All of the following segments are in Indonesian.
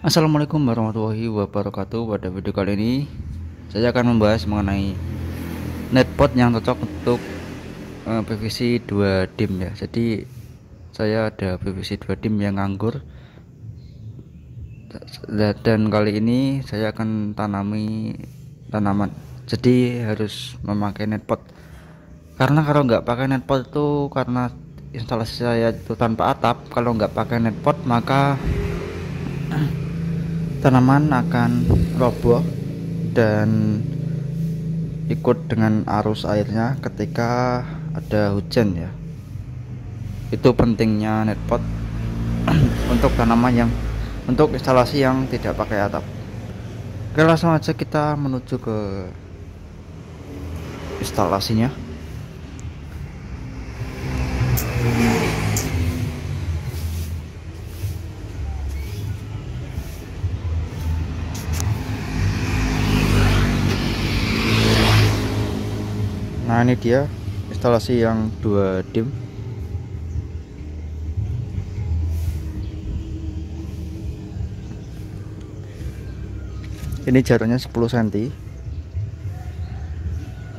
Assalamualaikum warahmatullahi wabarakatuh. Pada video kali ini saya akan membahas mengenai netpot yang cocok untuk PVC 2 dim ya. Jadi saya ada PVC 2 dim yang nganggur, dan kali ini saya akan tanami tanaman. Jadi harus memakai netpot. Karena kalau nggak pakai netpot itu, karena instalasi saya itu tanpa atap, kalau nggak pakai netpot maka tanaman akan roboh dan ikut dengan arus airnya ketika ada hujan ya. Itu pentingnya netpot untuk tanaman yang untuk instalasi yang tidak pakai atap. Oke, langsung aja kita menuju ke instalasinya. Nah, ini dia instalasi yang 2 dim. Ini jaraknya 10 cm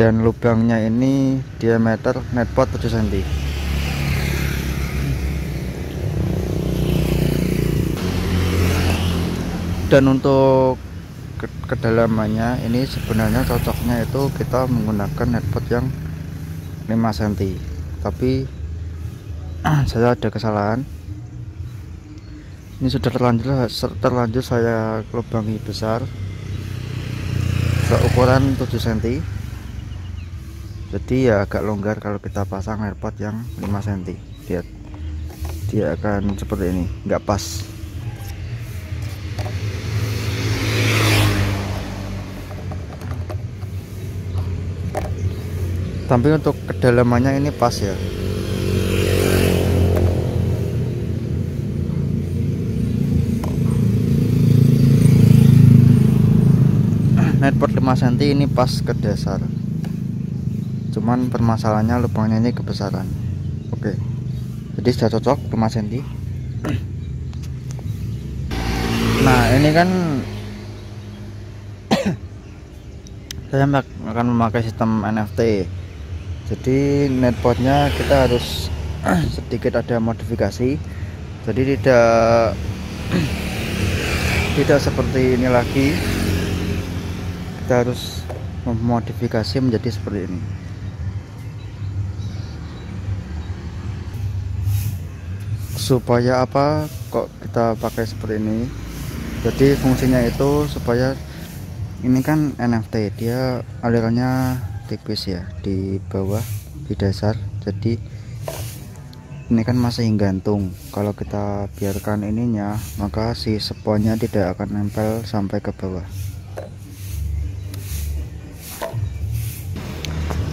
dan lubangnya ini diameter netpot 7 cm. Dan untuk kedalamannya ini sebenarnya cocoknya itu kita menggunakan netpot yang 5 cm, tapi saya ada kesalahan. Ini sudah terlanjur saya lubangi besar seukuran 7 cm, jadi ya agak longgar kalau kita pasang netpot yang 5 cm. Lihat, dia akan seperti ini, nggak pas. Tapi untuk kedalamannya ini pas ya. Netpot 5 cm ini pas ke dasar, cuman permasalahannya lubangnya ini kebesaran. Oke, jadi sudah cocok 5 cm. Nah, ini kan saya akan memakai sistem NFT. Jadi netpotnya kita harus sedikit ada modifikasi. Jadi tidak seperti ini lagi. Kita harus memodifikasi menjadi seperti ini. Supaya apa kok kita pakai seperti ini? Jadi fungsinya itu supaya ini kan NFT, dia alirannya tipis ya di bawah, di dasar. Jadi ini kan masih gantung. Kalau kita biarkan ininya, maka si sponnya tidak akan nempel sampai ke bawah.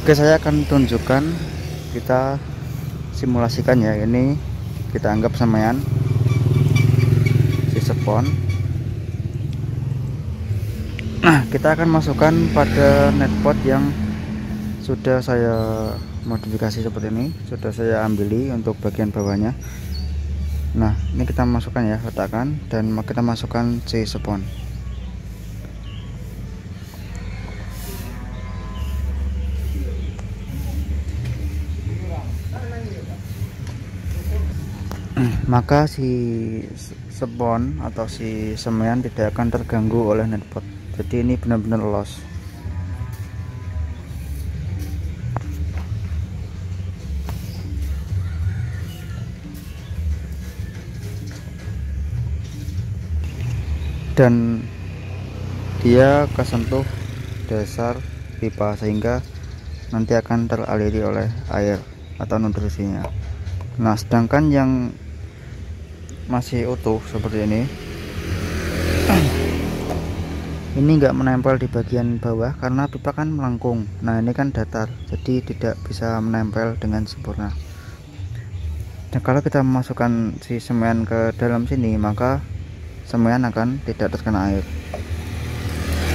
Oke, saya akan tunjukkan, kita simulasikan ya. Ini kita anggap samaian si spon. Nah, kita akan masukkan pada netpot yang sudah saya modifikasi seperti ini. Sudah saya ambili untuk bagian bawahnya. Nah, ini kita masukkan ya, letakkan, dan kita masukkan si spon. Maka si spon atau si semaian tidak akan terganggu oleh netpot. Jadi ini benar-benar los. Dan dia kesentuh dasar pipa sehingga nanti akan teraliri oleh air atau nutrisinya. Nah, sedangkan yang masih utuh seperti ini nggak menempel di bagian bawah karena pipa kan melengkung. Nah, ini kan datar, jadi tidak bisa menempel dengan sempurna. Dan kalau kita memasukkan si semaian ke dalam sini, maka semaian akan tidak terkena air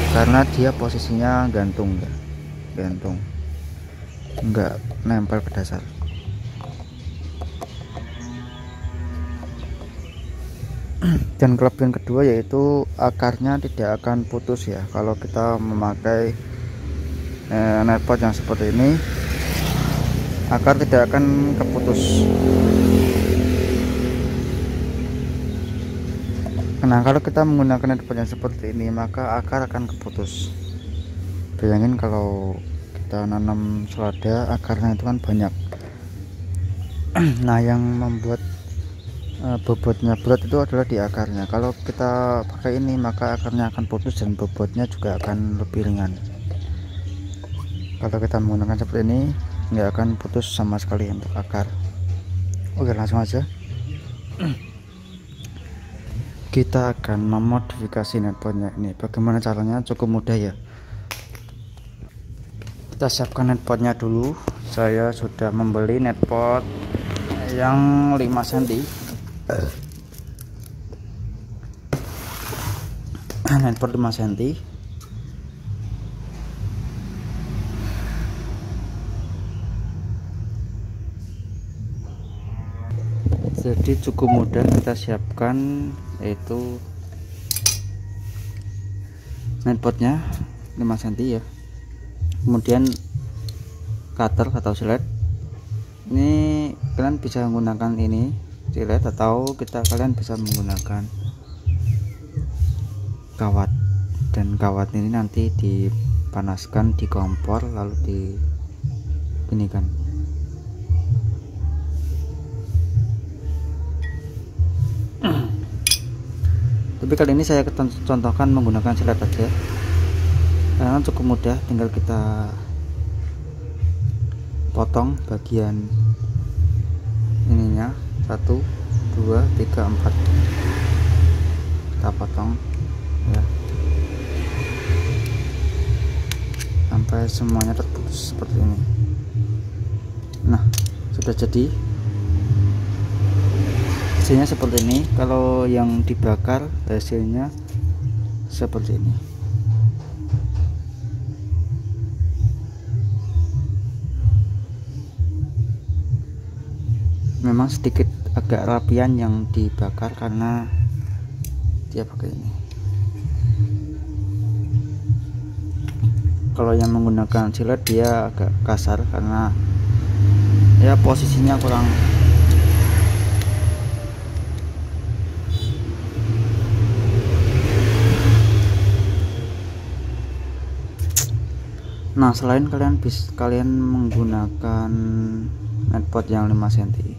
karena dia posisinya gantung ya, gantung, nggak nempel ke dasar. Dan kelebihan kedua yaitu akarnya tidak akan putus ya kalau kita memakai netpot yang seperti ini. Akar tidak akan keputus. Nah, kalau kita menggunakan netpot yang seperti ini maka akar akan keputus. Bayangin kalau kita nanam selada, akarnya itu kan banyak. Nah, yang membuat bobotnya berat itu adalah di akarnya. Kalau kita pakai ini maka akarnya akan putus dan bobotnya juga akan lebih ringan. Kalau kita menggunakan seperti ini nggak akan putus sama sekali untuk akar. Oke, langsung aja kita akan memodifikasi netpotnya ini. Bagaimana caranya? Cukup mudah ya. Kita siapkan netpotnya dulu. Saya sudah membeli netpot yang 5 cm. Netpot 5 cm. Jadi cukup mudah kita siapkan, yaitu netpotnya 5 cm ya. Kemudian cutter atau silet. Ini kalian bisa menggunakan ini silet atau kalian bisa menggunakan kawat, dan kawat ini nanti dipanaskan di kompor lalu dipinikan. Tapi kali ini saya contohkan menggunakan silet aja karena cukup mudah, tinggal kita potong bagian ininya 1 2 3 4, kita potong ya sampai semuanya terputus seperti ini. Nah, sudah jadi, hasilnya seperti ini. Kalau yang dibakar hasilnya seperti ini. Memang sedikit agak rapian yang dibakar karena dia pakai ini. Kalau yang menggunakan silet dia agak kasar karena ya posisinya kurang. Nah, selain kalian menggunakan netpot yang 5 cm,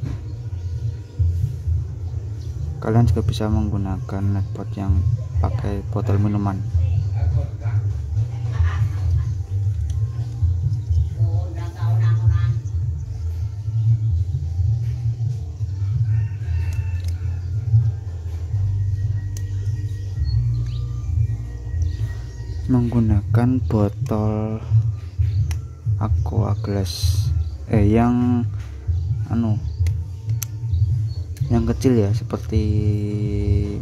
kalian juga bisa menggunakan netpot yang pakai botol minuman. Menggunakan botol aqua glass yang yang kecil ya, seperti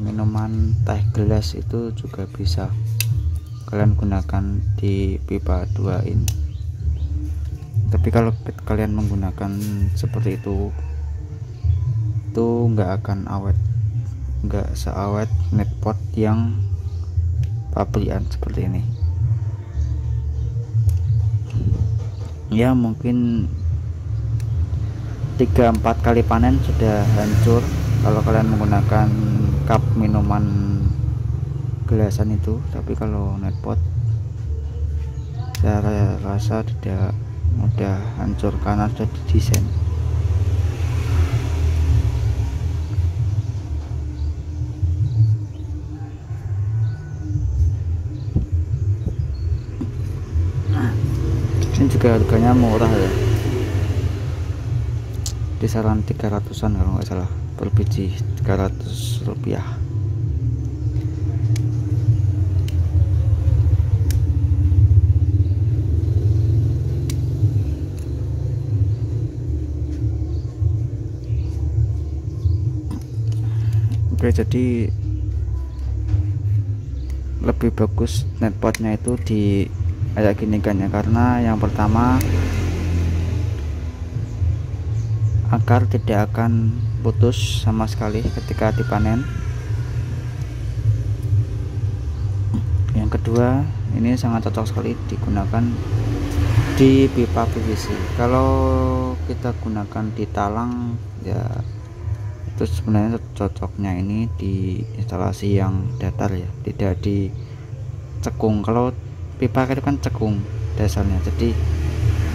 minuman teh gelas itu juga bisa kalian gunakan di pipa 2 in. Tapi kalau kalian menggunakan seperti itu nggak akan awet, nggak seawet netpot yang pabrikan seperti ini ya. Mungkin 3-4 kali panen sudah hancur kalau kalian menggunakan cup minuman gelasan itu. Tapi kalau netpot saya rasa tidak mudah hancur karena sudah didesain. Ini juga harganya murah ya, kisaran 300-an kalau nggak salah per biji, 300 rupiah. Oke, jadi lebih bagus netpotnya itu di kayak gini kan ya, karena yang pertama akar tidak akan putus sama sekali ketika dipanen. Yang kedua, ini sangat cocok sekali digunakan di pipa PVC. Kalau kita gunakan di talang ya itu sebenarnya cocoknya ini di instalasi yang datar ya, tidak di cekung. Kalau pipa itu kan cekung dasarnya, jadi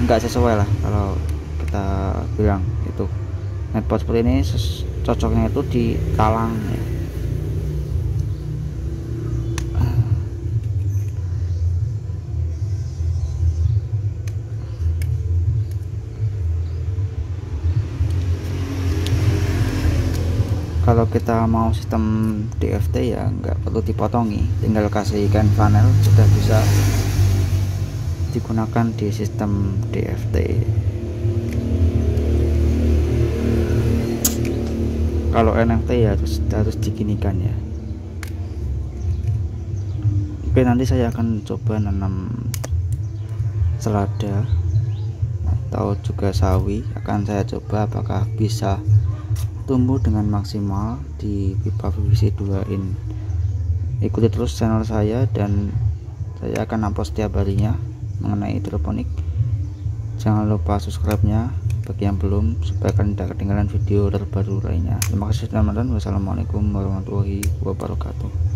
enggak sesuai lah kalau kita bilang itu method seperti ini. Cocoknya itu di talang ya. Kalau kita mau sistem DFT ya nggak perlu dipotongi, tinggal kasih ikan panel sudah bisa digunakan di sistem DFT. Kalau NFT ya harus diginikan ya. Oke, nanti saya akan coba nanam selada atau juga sawi. Akan saya coba apakah bisa tumbuh dengan maksimal di pipa PVC 2 in. Ikuti terus channel saya dan saya akan upload setiap harinya mengenai hidroponik. Jangan lupa subscribe-nya bagi yang belum, supaya kalian tidak ketinggalan video terbaru lainnya. Terima kasih sudah menonton. Wassalamualaikum warahmatullahi wabarakatuh.